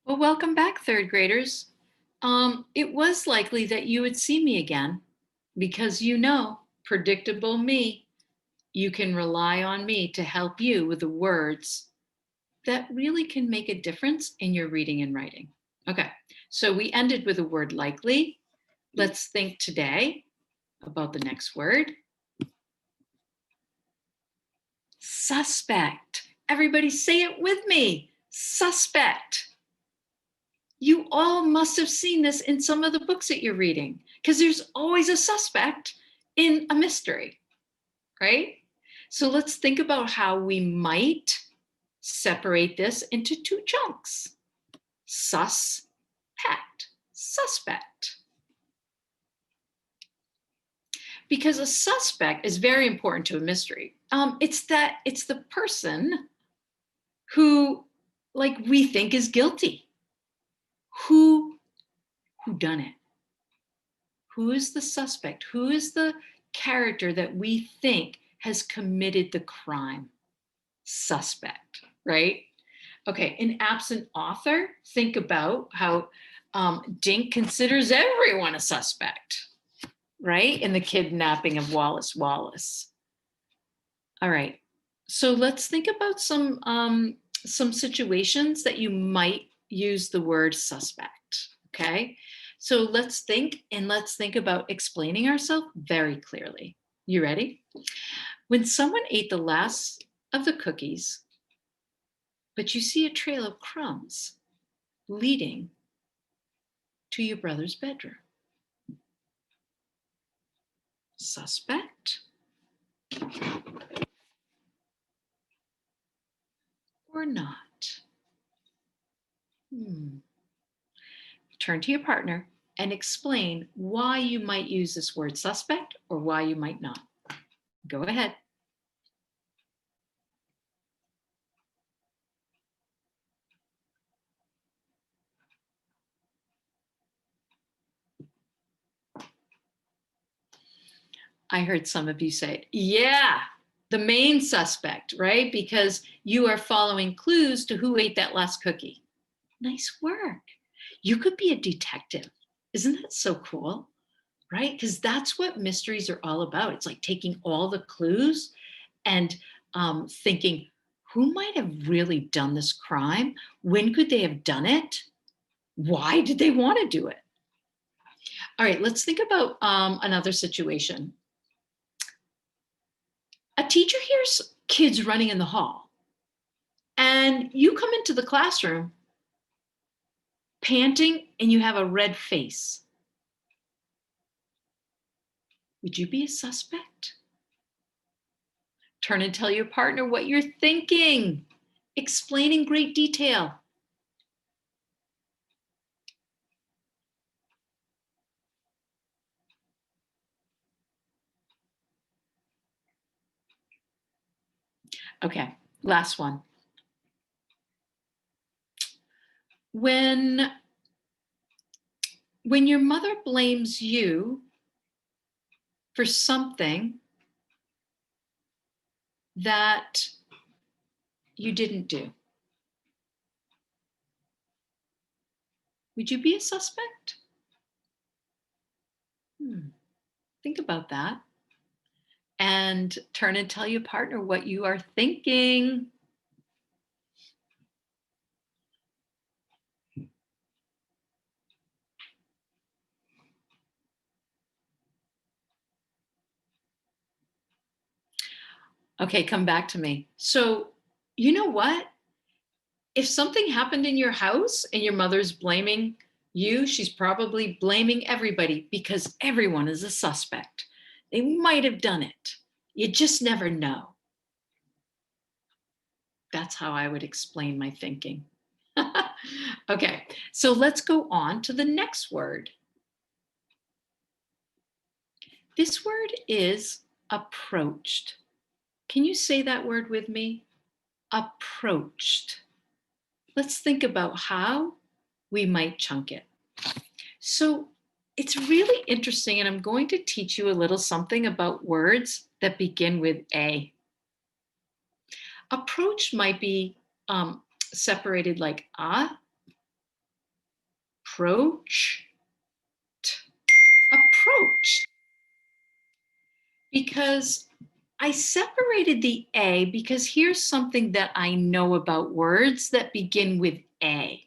Well, welcome back, third graders. It was likely that you would see me again because predictable me, you can rely on me to help you with the words that really can make a difference in your reading and writing. Okay, so we ended with the word likely. Let's think today about the next word suspect. Everybody say it with me suspect. You all must have seen this in some of the books that you're reading because there's always a suspect in a mystery, right? So let's think about how we might separate this into two chunks. Suspect, suspect. Because a suspect is very important to a mystery. It's the person who like we think is guilty. Who done it? Who is the suspect? Who is the character that we think has committed the crime? Suspect, right? Okay, an absent author, think about how Dink considers everyone a suspect, right? In the kidnapping of Wallace Wallace. All right, so let's think about some situations that you might use the word suspect, okay? So let's think about explaining ourselves very clearly. You ready? When someone ate the last of the cookies, but you see a trail of crumbs leading to your brother's bedroom. Suspect or not? Turn to your partner and explain why you might use this word suspect or why you might not. Go ahead. I heard some of you say, yeah, the main suspect, right? Because you are following clues to who ate that last cookie. Nice work. You could be a detective. Isn't that so cool? Right? Because that's what mysteries are all about. It's like taking all the clues and thinking, who might have really done this crime? When could they have done it? Why did they want to do it? All right, let's think about another situation. A teacher hears kids running in the hall, and you come into the classroom panting and you have a red face. Would you be a suspect? Turn and tell your partner what you're thinking. Explain in great detail. Okay, last one. When when your mother blames you for something that you didn't do, would you be a suspect? Think about that and turn and tell your partner what you are thinking. Okay, come back to me. So, you know what? If something happened in your house and your mother's blaming you, she's probably blaming everybody because everyone is a suspect. They might have done it. You just never know. That's how I would explain my thinking. Okay, so let's go on to the next word. This word is approached. Can you say that word with me? Approached. Let's think about how we might chunk it. So it's really interesting, and I'm going to teach you a little something about words that begin with A. Approach might be separated like a approached, approached. Because I separated the A because here's something that I know about words that begin with A.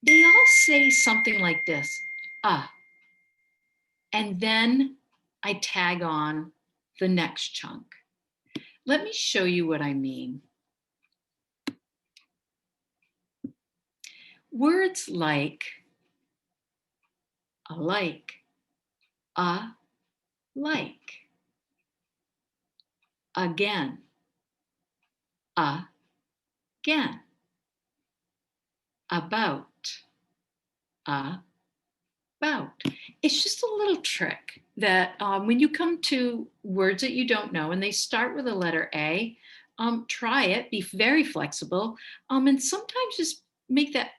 They all say something like this, and then I tag on the next chunk. Let me show you what I mean. Words like alike, like, again, again, about, about. It's just a little trick that when you come to words that you don't know and they start with a letter A, try it, be very flexible, and sometimes just make that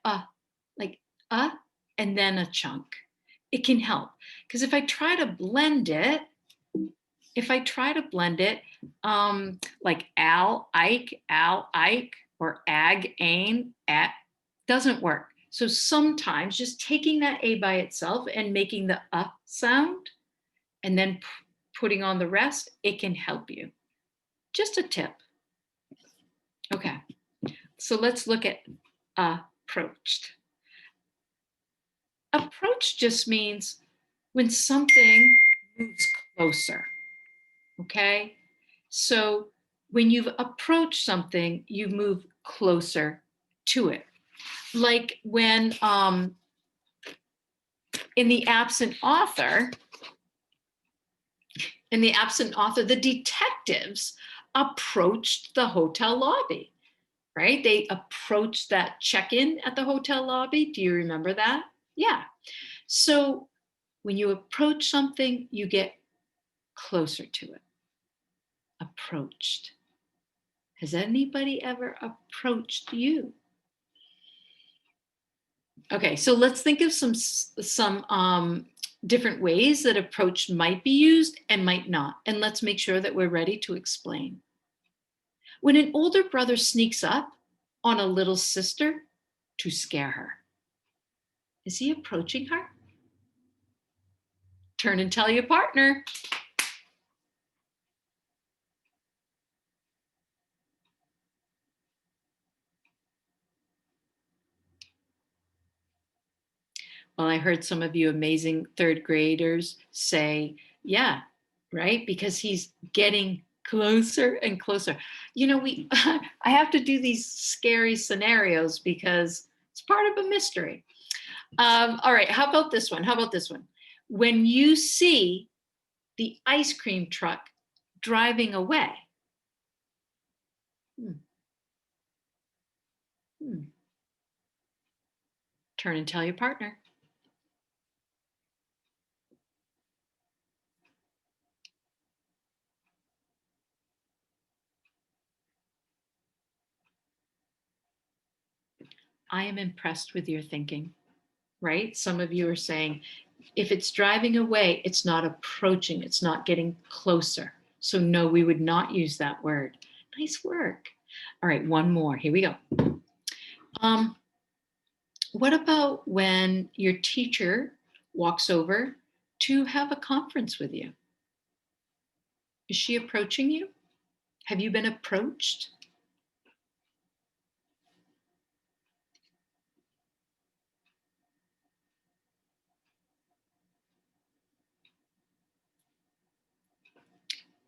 like and then a chunk. It can help because if I try to blend it, like Al, Ike, or Ag, Ain, at, doesn't work. So sometimes just taking that A by itself and making the sound and then putting on the rest, it can help you. Just a tip. Okay, so let's look at approached. Approach just means when something moves closer. Okay, so when you've approached something, you move closer to it. Like when in the absent author, the detectives approached the hotel lobby, right? They approached that check-in at the hotel lobby. Do you remember that? Yeah. So when you approach something, you get closer to it. Approached. Has anybody ever approached you? Okay, so let's think of some different ways that approach might be used and might not. And let's make sure that we're ready to explain. When an older brother sneaks up on a little sister to scare her, is he approaching her? Turn and tell your partner. Well, I heard some of you amazing third graders say, yeah, right? Because he's getting closer and closer. You know, I have to do these scary scenarios because it's part of a mystery. All right, how about this one? When you see the ice cream truck driving away, hmm, hmm, turn and tell your partner. I am impressed with your thinking, right? Some of you are saying, if it's driving away, it's not approaching, it's not getting closer. So no, we would not use that word. Nice work. All right, one more. Here we go. What about when your teacher walks over to have a conference with you? Is she approaching you? Have you been approached?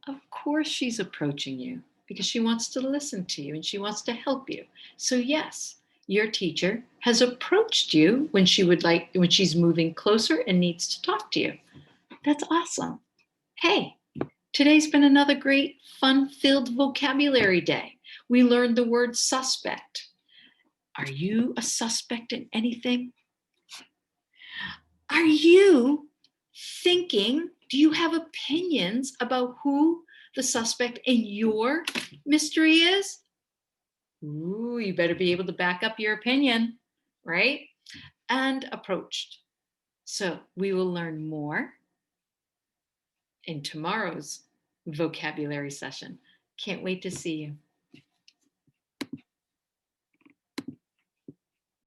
Of course she's approaching you because she wants to listen to you and she wants to help you. So yes, your teacher has approached you when she's moving closer and needs to talk to you. That's awesome. Hey, today's been another great fun-filled vocabulary day. We learned the word suspect. Are you a suspect in anything? Are you thinking, do you have opinions about who the suspect in your mystery is? Ooh, you better be able to back up your opinion, right? And approached. So we will learn more in tomorrow's vocabulary session. Can't wait to see you.